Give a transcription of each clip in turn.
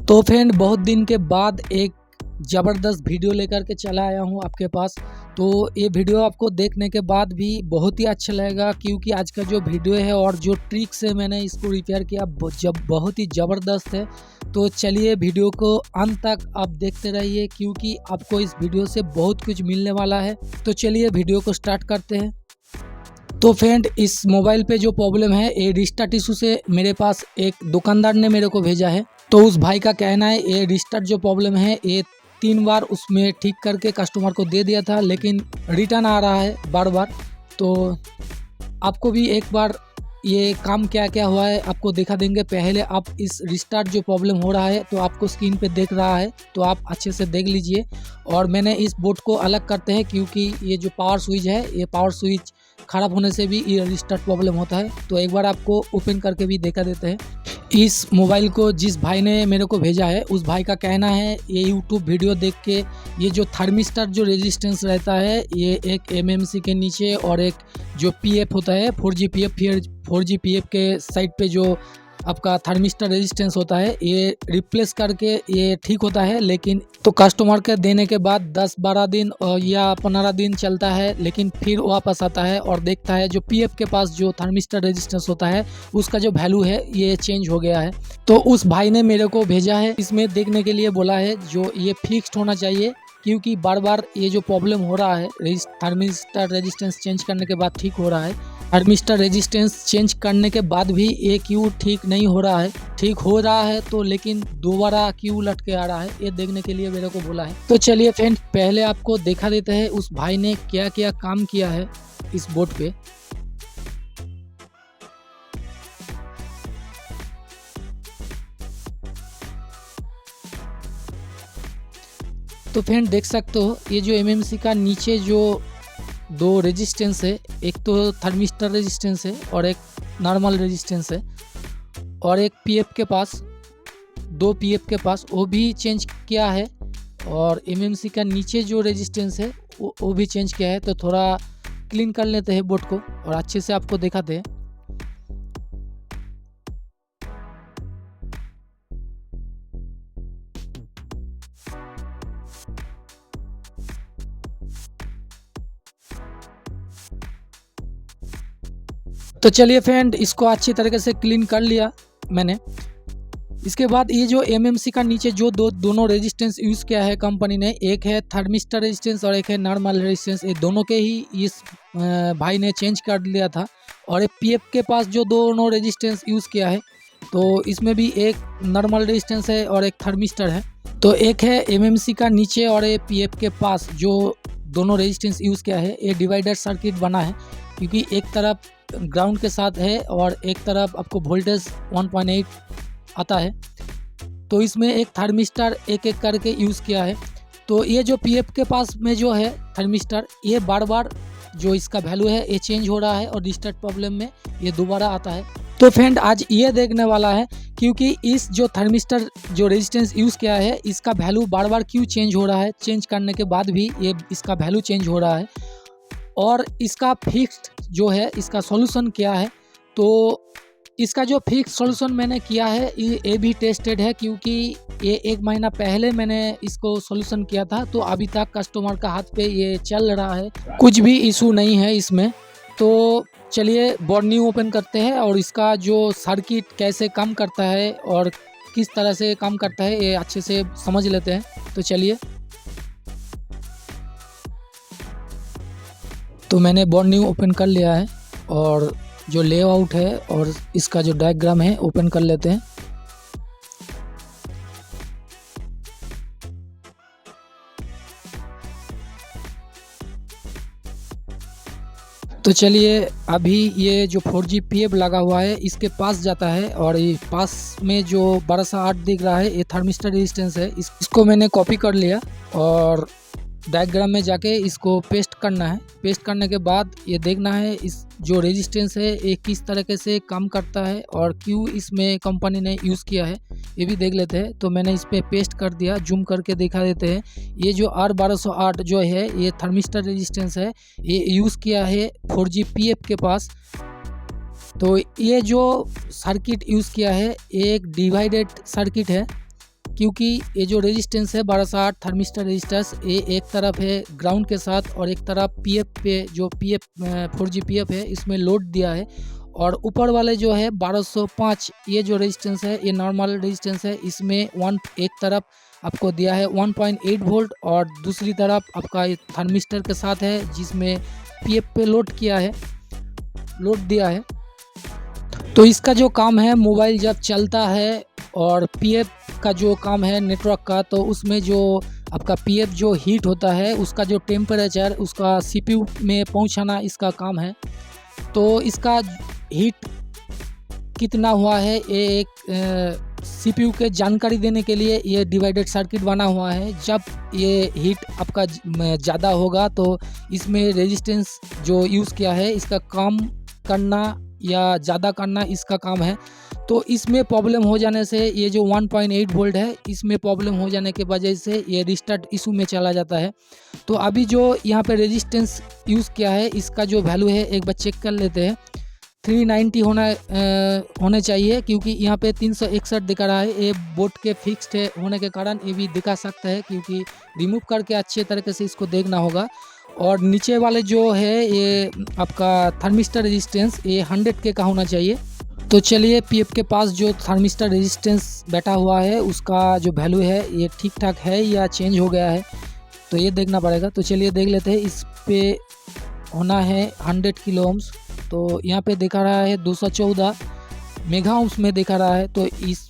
तो फ्रेंड, बहुत दिन के बाद एक ज़बरदस्त वीडियो लेकर के चला आया हूँ आपके पास। तो ये वीडियो आपको देखने के बाद भी बहुत ही अच्छा लगेगा, क्योंकि आज का जो वीडियो है और जो ट्रिक से मैंने इसको रिपेयर किया जब बहुत ही ज़बरदस्त है। तो चलिए वीडियो को अंत तक आप देखते रहिए, क्योंकि आपको इस वीडियो से बहुत कुछ मिलने वाला है। तो चलिए वीडियो को स्टार्ट करते हैं। तो फ्रेंड, इस मोबाइल पे जो प्रॉब्लम है ये रिस्टार्ट इशू से मेरे पास एक दुकानदार ने मेरे को भेजा है। तो उस भाई का कहना है ये रिस्टार्ट जो प्रॉब्लम है ये 3 बार उसमें ठीक करके कस्टमर को दे दिया था, लेकिन रिटर्न आ रहा है बार बार। तो आपको भी एक बार ये काम क्या क्या हुआ है आपको दिखा देंगे। पहले आप इस रिस्टार्ट जो प्रॉब्लम हो रहा है तो आपको स्क्रीन पे देख रहा है, तो आप अच्छे से देख लीजिए। और मैंने इस बोर्ड को अलग करते हैं, क्योंकि ये जो पावर स्विच है ये पावर स्विच ख़राब होने से भी ये रिस्टार्ट प्रॉब्लम होता है। तो एक बार आपको ओपन करके भी देखा देते हैं। इस मोबाइल को जिस भाई ने मेरे को भेजा है उस भाई का कहना है ये यूट्यूब वीडियो देख के ये जो थर्मिस्टर जो रेजिस्टेंस रहता है ये एक एमएमसी के नीचे और एक जो पीएफ होता है 4Gbpf के साइड पे जो आपका थर्मिस्टर रेजिस्टेंस होता है ये रिप्लेस करके ये ठीक होता है। लेकिन तो कस्टमर के देने के बाद 10-12 दिन या 15 दिन चलता है, लेकिन फिर वापस आता है और देखता है जो पीएफ के पास जो थर्मिस्टर रेजिस्टेंस होता है उसका जो वैल्यू है ये चेंज हो गया है। तो उस भाई ने मेरे को भेजा है, इसमें देखने के लिए बोला है जो ये फिक्स्ड होना चाहिए, क्योंकि बार बार ये जो प्रॉब्लम हो रहा है थर्मिस्टर रेजिस्टेंस चेंज करने के बाद ठीक हो रहा है। थर्मिस्टर रेजिस्टेंस चेंज करने के बाद भी ये क्यों ठीक नहीं हो रहा है, ठीक हो रहा है तो लेकिन दोबारा क्यों लटके आ रहा है, ये देखने के लिए मेरे को बोला है। तो चलिए फ्रेंड, पहले आपको देखा देते हैं उस भाई ने क्या क्या काम किया है इस बोर्ड पे। तो फ्रेंड देख सकते हो ये जो एमएमसी का नीचे जो दो रेजिस्टेंस है, एक तो थर्मिस्टर रेजिस्टेंस है और एक नॉर्मल रेजिस्टेंस है, और एक पीएफ के पास दो पीएफ के पास वो भी चेंज किया है, और एमएमसी का नीचे जो रेजिस्टेंस है वो भी चेंज किया है। तो थोड़ा क्लीन कर लेते हैं बोर्ड को और अच्छे से आपको दिखाते हैं। तो चलिए फ्रेंड, इसको अच्छी तरीके से क्लीन कर लिया मैंने। इसके बाद ये जो एमएमसी का नीचे जो दोनों रेजिस्टेंस यूज़ किया है कंपनी ने, एक है थर्मिस्टर रेजिस्टेंस और एक है नॉर्मल रेजिस्टेंस, ये दोनों के ही इस भाई ने चेंज कर लिया था। और एक पीएफ के पास जो दोनों रेजिस्टेंस यूज़ किया है तो इसमें भी एक नॉर्मल रेजिस्टेंस है और एक थर्मिस्टर है। तो एक है एमएमसी का नीचे और एक पीएफ के पास जो दोनों रेजिस्टेंस यूज़ किया है, ये डिवाइडर सर्किट बना है, क्योंकि एक तरफ ग्राउंड के साथ है और एक तरफ आपको वोल्टेज 1.8 आता है। तो इसमें एक थर्मिस्टर एक एक करके यूज़ किया है। तो ये जो पीएफ के पास में जो है थर्मिस्टर, ये बार बार जो इसका वैल्यू है ये चेंज हो रहा है और रिस्टार्ट प्रॉब्लम में ये दोबारा आता है। तो फ्रेंड, आज ये देखने वाला है क्योंकि इस जो थर्मिस्टर जो रेजिस्टेंस यूज़ किया है इसका वैल्यू बार बार क्यों चेंज हो रहा है, चेंज करने के बाद भी ये इसका वैल्यू चेंज हो रहा है, और इसका फिक्स्ड जो है इसका सॉल्यूशन क्या है। तो इसका जो फिक्स सॉल्यूशन मैंने किया है ये भी टेस्टेड है, क्योंकि ये 1 महीना पहले मैंने इसको सॉल्यूशन किया था। तो अभी तक कस्टमर का हाथ पे ये चल रहा है, कुछ भी इशू नहीं है इसमें। तो चलिए बोर्ड न्यू ओपन करते हैं और इसका जो सर्किट कैसे काम करता है और किस तरह से काम करता है ये अच्छे से समझ लेते हैं। तो चलिए, तो मैंने बोर्ड न्यू ओपन कर लिया है और जो लेआउट है और इसका जो डायग्राम है ओपन कर लेते हैं। तो चलिए, अभी ये जो 4Gbpf लगा हुआ है इसके पास जाता है, और ये पास में जो बड़ा सा 8 दिख रहा है ये थर्मिस्टर रेजिस्टेंस है। इसको मैंने कॉपी कर लिया और डायग्राम में जाके इसको पेस्ट करना है। पेस्ट करने के बाद ये देखना है इस जो रेजिस्टेंस है ये किस तरीके से काम करता है और क्यों इसमें कंपनी ने यूज़ किया है, ये भी देख लेते हैं। तो मैंने इस पर पेस्ट कर दिया, जूम करके दिखा देते हैं। ये जो R1208 जो है ये थर्मिस्टर रेजिस्टेंस है, ये यूज़ किया है 4Gbpf के पास। तो ये जो सर्किट यूज़ किया है ये एक डिवाइडेड सर्किट है, क्योंकि ये जो रेजिस्टेंस है 1260 थर्मिस्टर रेजिस्टेंस, ये एक तरफ है ग्राउंड के साथ और एक तरफ पीएफ पे जो पीएफ 4G पीएफ है इसमें लोड दिया है। और ऊपर वाले जो है 1205 ये जो रेजिस्टेंस है ये नॉर्मल रेजिस्टेंस है, इसमें एक तरफ आपको दिया है 1.8 वोल्ट और दूसरी तरफ आपका थर्मिस्टर के साथ है जिसमें पीएफ पे लोड दिया है। तो इसका जो काम है मोबाइल जब चलता है और पीएफ का जो काम है नेटवर्क का, तो उसमें जो आपका पीएफ जो हीट होता है उसका जो टेम्परेचर उसका सीपीयू में पहुंचाना इसका काम है। तो इसका हीट कितना हुआ है ये एक सीपीयू के जानकारी देने के लिए ये डिवाइडेड सर्किट बना हुआ है। जब ये हीट आपका ज़्यादा होगा तो इसमें रेजिस्टेंस जो यूज़ किया है इसका कम करना या ज़्यादा करना इसका काम है। तो इसमें प्रॉब्लम हो जाने से ये जो 1.8 वोल्ट है इसमें प्रॉब्लम हो जाने के वजह से ये रिस्टार्ट इशू में चला जाता है। तो अभी जो यहाँ पे रेजिस्टेंस यूज़ किया है इसका जो वैल्यू है एक बार चेक कर लेते हैं। 390 होने चाहिए, क्योंकि यहाँ पे 361 दिखा रहा है। ये बोर्ड के फिक्स्ड होने के कारण ये भी दिखा सकता है, क्योंकि रिमूव करके अच्छे तरीके से इसको देखना होगा। और नीचे वाले जो है ये आपका थर्मिस्टर रेजिस्टेंस ये 100 के का होना चाहिए। तो चलिए पीएफ के पास जो थर्मिस्टर रेजिस्टेंस बैठा हुआ है उसका जो वैल्यू है ये ठीक ठाक है या चेंज हो गया है, तो ये देखना पड़ेगा। तो चलिए देख लेते हैं। इस पे होना है 100 किलो ओम्स, तो यहाँ पे दिखा रहा है 214 मेगा ओम्स में दिखा रहा है। तो इस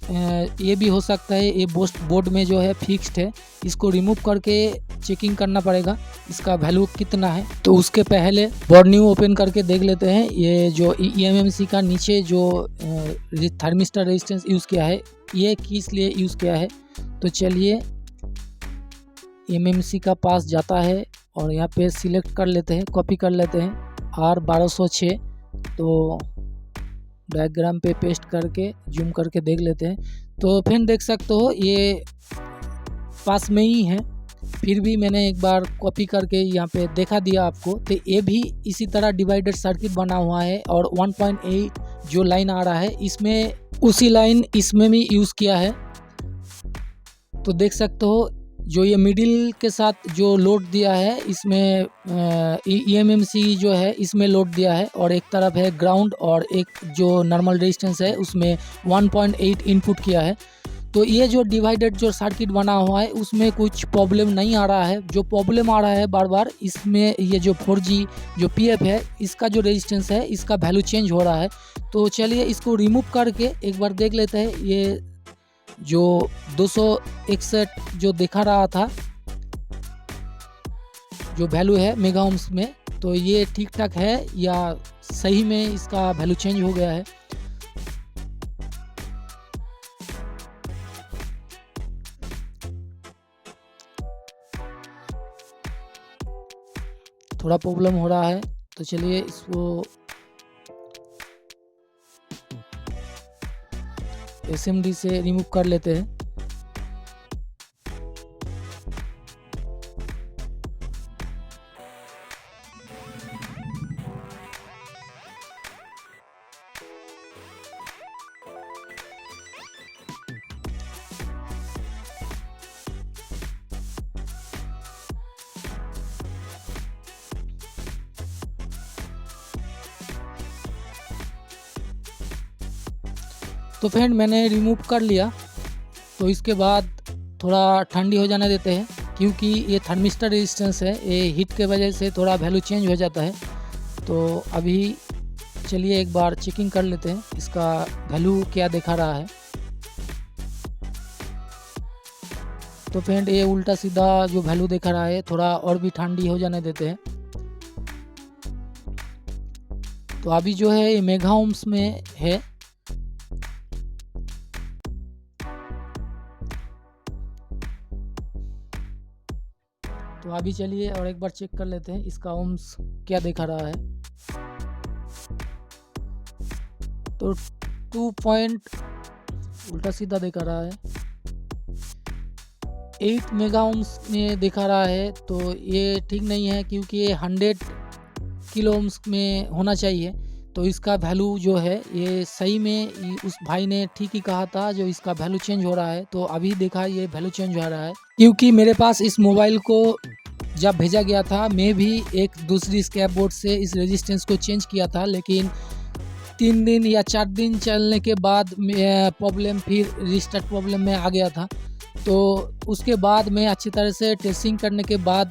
ये भी हो सकता है ये बोर्ड में जो है फिक्स्ड है, इसको रिमूव करके चेकिंग करना पड़ेगा इसका वैल्यू कितना है। तो उसके पहले बोर्ड न्यू ओपन करके देख लेते हैं। ये जो EMMC का नीचे जो थर्मिस्टर रेजिस्टेंस यूज़ किया है ये किस लिए यूज़ किया है। तो चलिए EMMC का पास जाता है और यहाँ पे सिलेक्ट कर लेते हैं, कॉपी कर लेते हैं R1206। तो डायग्राम पे पेस्ट करके जूम करके देख लेते हैं। तो फिर देख सकते हो ये पास में ही है, फिर भी मैंने एक बार कॉपी करके यहाँ पे देखा दिया आपको। तो ये भी इसी तरह डिवाइडेड सर्किट बना हुआ है और 1.8 जो लाइन आ रहा है इसमें उसी लाइन इसमें भी यूज़ किया है। तो देख सकते हो जो ये मिडिल के साथ जो लोड दिया है इसमें EMMC जो है इसमें लोड दिया है, और एक तरफ है ग्राउंड और एक जो नॉर्मल रेजिस्टेंस है उसमें 1.8 इनपुट किया है। तो ये जो डिवाइडेड जो सर्किट बना हुआ है उसमें कुछ प्रॉब्लम नहीं आ रहा है। जो प्रॉब्लम आ रहा है बार बार इसमें ये जो 4G जो पीएफ है इसका जो रेजिस्टेंस है इसका वैल्यू चेंज हो रहा है। तो चलिए इसको रिमूव करके एक बार देख लेते हैं। ये जो 261 जो दिखा रहा था जो वैल्यू है मेगा ओम्स में, तो ये ठीक ठाक है या सही में इसका वैल्यू चेंज हो गया है। थोड़ा प्रॉब्लम हो रहा है, तो चलिए इसको SMD से रिमूव कर लेते हैं। तो फ्रेंड मैंने रिमूव कर लिया। तो इसके बाद थोड़ा ठंडी हो जाने देते हैं, क्योंकि ये थर्मिस्टर रेजिस्टेंस है, ये हीट के वजह से थोड़ा वैल्यू चेंज हो जाता है। तो अभी चलिए एक बार चेकिंग कर लेते हैं इसका वैल्यू क्या दिखा रहा है। तो फ्रेंड ये उल्टा सीधा जो वैल्यू दिखा रहा है, थोड़ा और भी ठंडी हो जाने देते हैं। तो अभी जो है ये मेगा ओम्स में है। तो अभी चलिए और एक बार चेक कर लेते हैं इसका ओम्स क्या दिखा रहा है। तो 2 पॉइंट उल्टा सीधा दिखा रहा है, 8 मेगा ओम्स में दिखा रहा है। तो ये ठीक नहीं है, क्योंकि ये 100 किलो ओम्स में होना चाहिए। तो इसका वैल्यू जो है ये सही में उस भाई ने ठीक ही कहा था, जो इसका वैल्यू चेंज हो रहा है। तो अभी देखा ये वैल्यू चेंज हो रहा है, क्योंकि मेरे पास इस मोबाइल को जब भेजा गया था मैं भी एक दूसरी स्क्रैप बोर्ड से इस रेजिस्टेंस को चेंज किया था, लेकिन 3 दिन या 4 दिन चलने के बाद प्रॉब्लम फिर रिस्टार्ट प्रॉब्लम में आ गया था। तो उसके बाद मैं अच्छी तरह से टेस्टिंग करने के बाद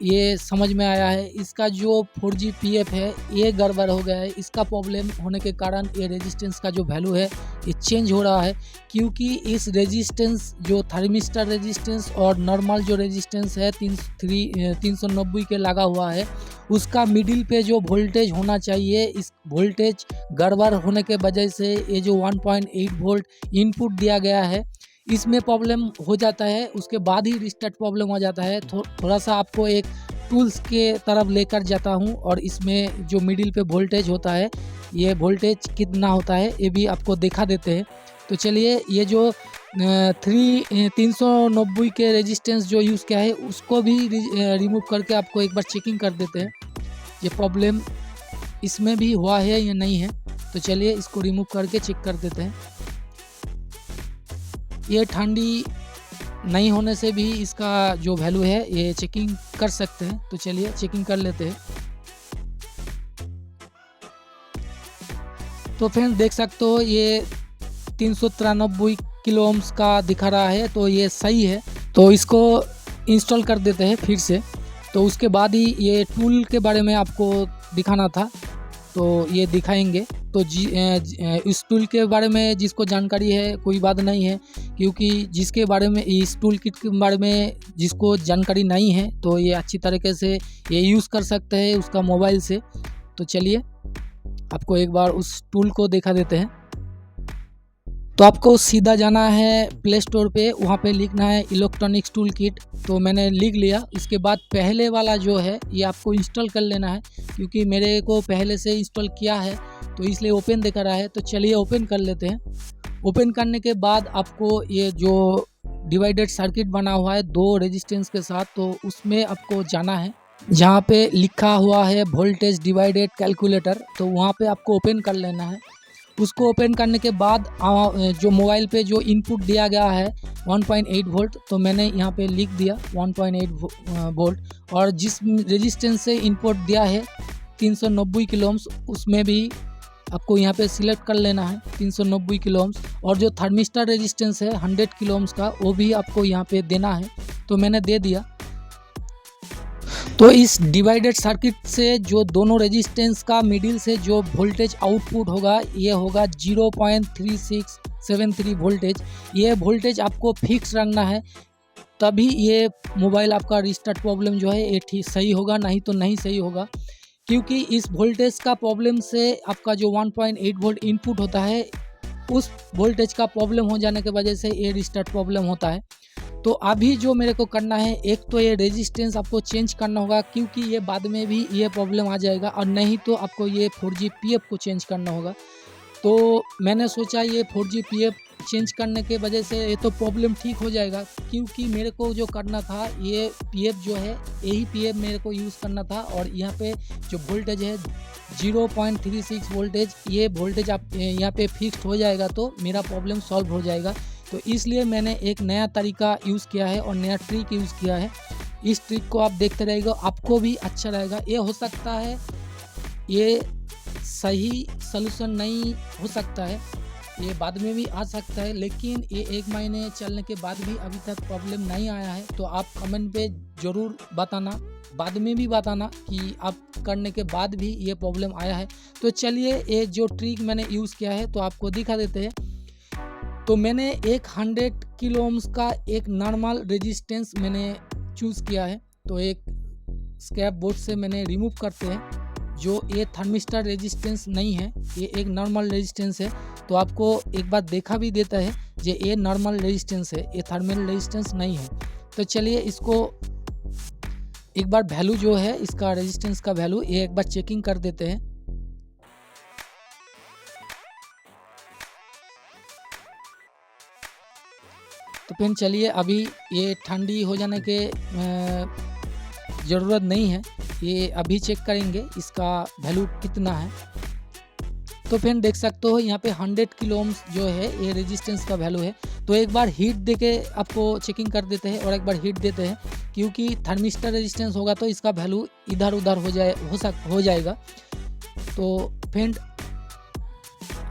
ये समझ में आया है इसका जो 4GPF है ये गड़बड़ हो गया है। इसका प्रॉब्लम होने के कारण ये रेजिस्टेंस का जो वैल्यू है ये चेंज हो रहा है, क्योंकि इस रेजिस्टेंस जो थर्मिस्टर रेजिस्टेंस और नॉर्मल जो रेजिस्टेंस है 390 के लगा हुआ है, उसका मिडिल पे जो वोल्टेज होना चाहिए इस वोल्टेज गड़बड़ होने के वजह से ये जो 1.8 वोल्ट इनपुट दिया गया है इसमें प्रॉब्लम हो जाता है। उसके बाद ही रिस्टार्ट प्रॉब्लम हो जाता है। थोड़ा सा आपको एक टूल्स के तरफ लेकर जाता हूं और इसमें जो मिडिल पे वोल्टेज होता है ये वोल्टेज कितना होता है ये भी आपको दिखा देते हैं। तो चलिए ये जो 390 के रेजिस्टेंस जो यूज़ किया है उसको भी रिमूव करके आपको एक बार चेकिंग कर देते हैं ये प्रॉब्लम इसमें भी हुआ है या नहीं है। तो चलिए इसको रिमूव करके चेक कर देते हैं। ये ठंडी नहीं होने से भी इसका जो वैल्यू है ये चेकिंग कर सकते हैं। तो चलिए चेकिंग कर लेते हैं। तो फ्रेंड्स देख सकते हो ये 393 किलो ओम्स का दिखा रहा है, तो ये सही है। तो इसको इंस्टॉल कर देते हैं फिर से। तो उसके बाद ही ये टूल के बारे में आपको दिखाना था, तो ये दिखाएंगे। तो इस टूल के बारे में जिसको जानकारी है कोई बात नहीं है, क्योंकि जिसके बारे में इस टूल किट के बारे में जिसको जानकारी नहीं है तो ये अच्छी तरीके से ये यूज़ कर सकते हैं उसका मोबाइल से। तो चलिए आपको एक बार उस टूल को दिखा देते हैं। तो आपको सीधा जाना है प्ले स्टोर पे, वहाँ पे लिखना है इलेक्ट्रॉनिक्स टूल किट। तो मैंने लिख लिया। इसके बाद पहले वाला जो है ये आपको इंस्टॉल कर लेना है, क्योंकि मेरे को पहले से इंस्टॉल किया है तो इसलिए ओपन दिखा रहा है। तो चलिए ओपन कर लेते हैं। ओपन करने के बाद आपको ये जो डिवाइडेड सर्किट बना हुआ है 2 रेजिस्टेंस के साथ, तो उसमें आपको जाना है जहाँ पे लिखा हुआ है वोल्टेज डिवाइडेड कैलकुलेटर। तो वहाँ पे आपको ओपन कर लेना है। उसको ओपन करने के बाद जो मोबाइल पे जो इनपुट दिया गया है 1.8 वोल्ट, तो मैंने यहाँ पे लिख दिया 1.8 वोल्ट। और जिस रेजिस्टेंस से इनपुट दिया है 390 किलो ओम्स, उसमें भी आपको यहाँ पे सिलेक्ट कर लेना है 390 किलो ओम्स। और जो थर्मिस्टर रेजिस्टेंस है 100 किलो ओम्स का, वो भी आपको यहाँ पे देना है। तो मैंने दे दिया। तो इस डिवाइडेड सर्किट से जो दोनों रेजिस्टेंस का मिडिल से जो वोल्टेज आउटपुट होगा ये होगा 0.3673 वोल्टेज। ये वोल्टेज आपको फिक्स रखना है, तभी ये मोबाइल आपका रिस्टार्ट प्रॉब्लम जो है ये ठीक सही होगा, नहीं तो नहीं सही होगा। क्योंकि इस वोल्टेज का प्रॉब्लम से आपका जो 1.8 वोल्ट इनपुट होता है उस वोल्टेज का प्रॉब्लम हो जाने की वजह से ये रिस्टार्ट प्रॉब्लम होता है। तो अभी जो मेरे को करना है, एक तो ये रेजिस्टेंस आपको चेंज करना होगा, क्योंकि ये बाद में भी ये प्रॉब्लम आ जाएगा, और नहीं तो आपको ये 4GPF को चेंज करना होगा। तो मैंने सोचा ये 4GPF चेंज करने के वजह से ये तो प्रॉब्लम ठीक हो जाएगा, क्योंकि मेरे को जो करना था ये PF जो है यही PF मेरे को यूज़ करना था। और यहाँ पे जो वोल्टेज है 0.36 वोल्टेज, ये वोल्टेज आप यहाँ पे फिक्स्ड हो जाएगा तो मेरा प्रॉब्लम सॉल्व हो जाएगा। तो इसलिए मैंने एक नया तरीका यूज़ किया है और नया ट्रिक यूज़ किया है। इस ट्रिक को आप देखते रहेगा, आपको भी अच्छा रहेगा। ये हो सकता है ये सही सलूशन नहीं हो सकता है, ये बाद में भी आ सकता है, लेकिन ये 1 महीने चलने के बाद भी अभी तक प्रॉब्लम नहीं आया है। तो आप कमेंट पे ज़रूर बताना, बाद में भी बताना कि आप करने के बाद भी ये प्रॉब्लम आया है। तो चलिए ये जो ट्रिक मैंने यूज़ किया है तो आपको दिखा देते हैं। तो मैंने 100 किलो ओम्स का एक नॉर्मल रेजिस्टेंस मैंने चूज़ किया है। तो एक स्क्रैप बोर्ड से मैंने रिमूव करते हैं, जो ये थर्मिस्टर रेजिस्टेंस नहीं है, ये एक नॉर्मल रेजिस्टेंस है। तो आपको एक बार देखा भी देता है जो ये नॉर्मल रेजिस्टेंस है, ये थर्मल रेजिस्टेंस नहीं है। तो चलिए इसको एक बार वैल्यू जो है इसका रेजिस्टेंस का वैल्यू ये एक बार चेकिंग कर देते हैं। तो फिर चलिए अभी ये ठंडी हो जाने के ज़रूरत नहीं है, ये अभी चेक करेंगे इसका वैल्यू कितना है। तो फ्रेंड देख सकते हो यहाँ पे 100 किलो ओम्स जो है ये रेजिस्टेंस का वैल्यू है। तो एक बार हीट देके आपको चेकिंग कर देते हैं और एक बार हीट देते हैं, क्योंकि थर्मिस्टर रेजिस्टेंस होगा तो इसका वैल्यू इधर उधर हो जाएगा। तो फ्रेंड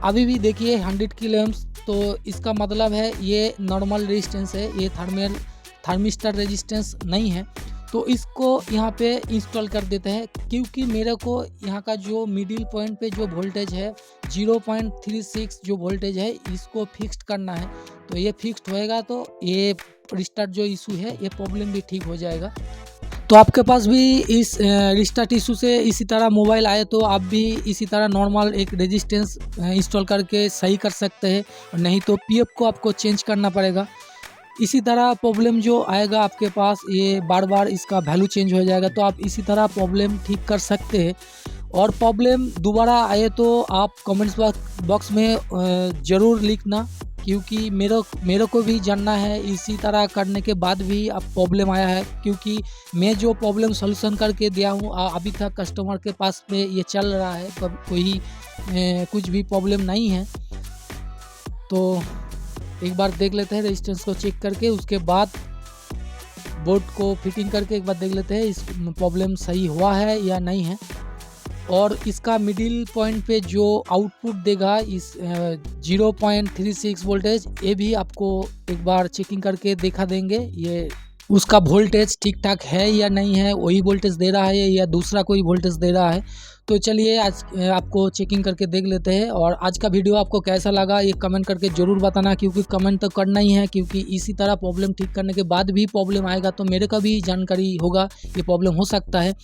अभी भी देखिए 100 किलो ओम्स, तो इसका मतलब है ये नॉर्मल रेजिस्टेंस है, ये थर्मिस्टर रेजिस्टेंस नहीं है। तो इसको यहाँ पे इंस्टॉल कर देते हैं, क्योंकि मेरे को यहाँ का जो मिडिल पॉइंट पे जो वोल्टेज है 0.36 जो वोल्टेज है इसको फिक्स्ड करना है। तो ये फिक्स्ड होएगा तो ये रिस्टार्ट जो इशू है ये प्रॉब्लम भी ठीक हो जाएगा। तो आपके पास भी इस रिस्टार्ट इशू से इसी तरह मोबाइल आए तो आप भी इसी तरह नॉर्मल एक रेजिस्टेंस इंस्टॉल करके सही कर सकते हैं, और नहीं तो पीएफ को आपको चेंज करना पड़ेगा। इसी तरह प्रॉब्लम जो आएगा आपके पास ये बार बार इसका वैल्यू चेंज हो जाएगा, तो आप इसी तरह प्रॉब्लम ठीक कर सकते हैं। और प्रॉब्लम दोबारा आए तो आप कमेंट्स बॉक्स में ज़रूर लिखना, क्योंकि मेरे को भी जानना है इसी तरह करने के बाद भी अब प्रॉब्लम आया है, क्योंकि मैं जो प्रॉब्लम सॉल्यूशन करके दिया हूँ अभी तक कस्टमर के पास में ये चल रहा है, कोई कुछ भी प्रॉब्लम नहीं है। तो एक बार देख लेते हैं रेजिस्टेंस को चेक करके, उसके बाद बोर्ड को फिटिंग करके एक बार देख लेते हैं इस प्रॉब्लम सही हुआ है या नहीं है। और इसका मिडिल पॉइंट पे जो आउटपुट देगा इस 0.36 वोल्टेज, ये भी आपको एक बार चेकिंग करके दिखा देंगे ये उसका वोल्टेज ठीक ठाक है या नहीं है, वही वोल्टेज दे रहा है या दूसरा कोई वोल्टेज दे रहा है। तो चलिए आज आपको चेकिंग करके देख लेते हैं। और आज का वीडियो आपको कैसा लगा ये कमेंट करके ज़रूर बताना, क्योंकि कमेंट तो करना ही है, क्योंकि इसी तरह प्रॉब्लम ठीक करने के बाद भी प्रॉब्लम आएगा तो मेरे का भी जानकारी होगा ये प्रॉब्लम हो सकता है।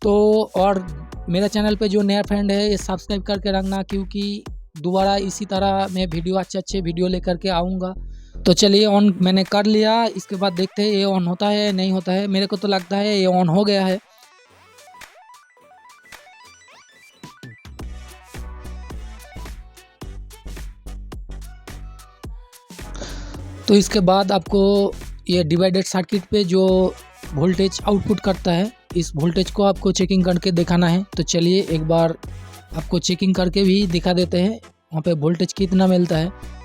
तो और मेरा चैनल पे जो नया फ्रेंड है ये सब्सक्राइब करके रखना, क्योंकि दोबारा इसी तरह मैं वीडियो अच्छे वीडियो लेकर के आऊँगा। तो चलिए ऑन मैंने कर लिया, इसके बाद देखते हैं ये ऑन होता है नहीं होता है। मेरे को तो लगता है ये ऑन हो गया है। तो इसके बाद आपको ये डिवाइडेड सर्किट पे जो वोल्टेज आउटपुट करता है इस वोल्टेज को आपको चेकिंग करके दिखाना है। तो चलिए एक बार आपको चेकिंग करके भी दिखा देते हैं वहाँ पे वोल्टेज कितना मिलता है।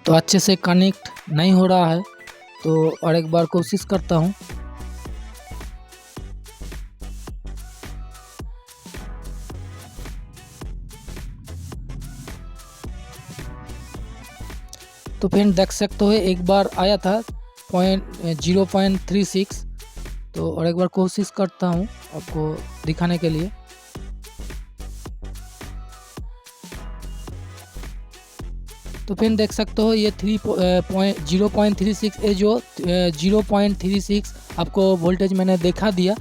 तो अच्छे से कनेक्ट नहीं हो रहा है, तो और एक बार कोशिश करता हूँ। तो फ्रेंड देख सकते हो एक बार आया था 0.36, तो और एक बार कोशिश करता हूँ आपको दिखाने के लिए। तो फिर देख सकते हो ये 0.36 ये जो 0.36 आपको वोल्टेज मैंने दिखा दिया,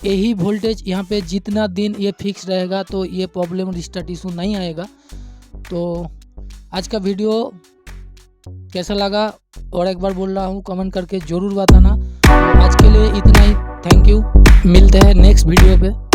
यही वोल्टेज यहाँ पे जितना दिन ये फिक्स रहेगा तो ये प्रॉब्लम रिस्टार्ट इशू नहीं आएगा। तो आज का वीडियो कैसा लगा और एक बार बोल रहा हूँ कमेंट करके ज़रूर बताना। आज के लिए इतना ही, थैंक यू, मिलते हैं नेक्स्ट वीडियो पे।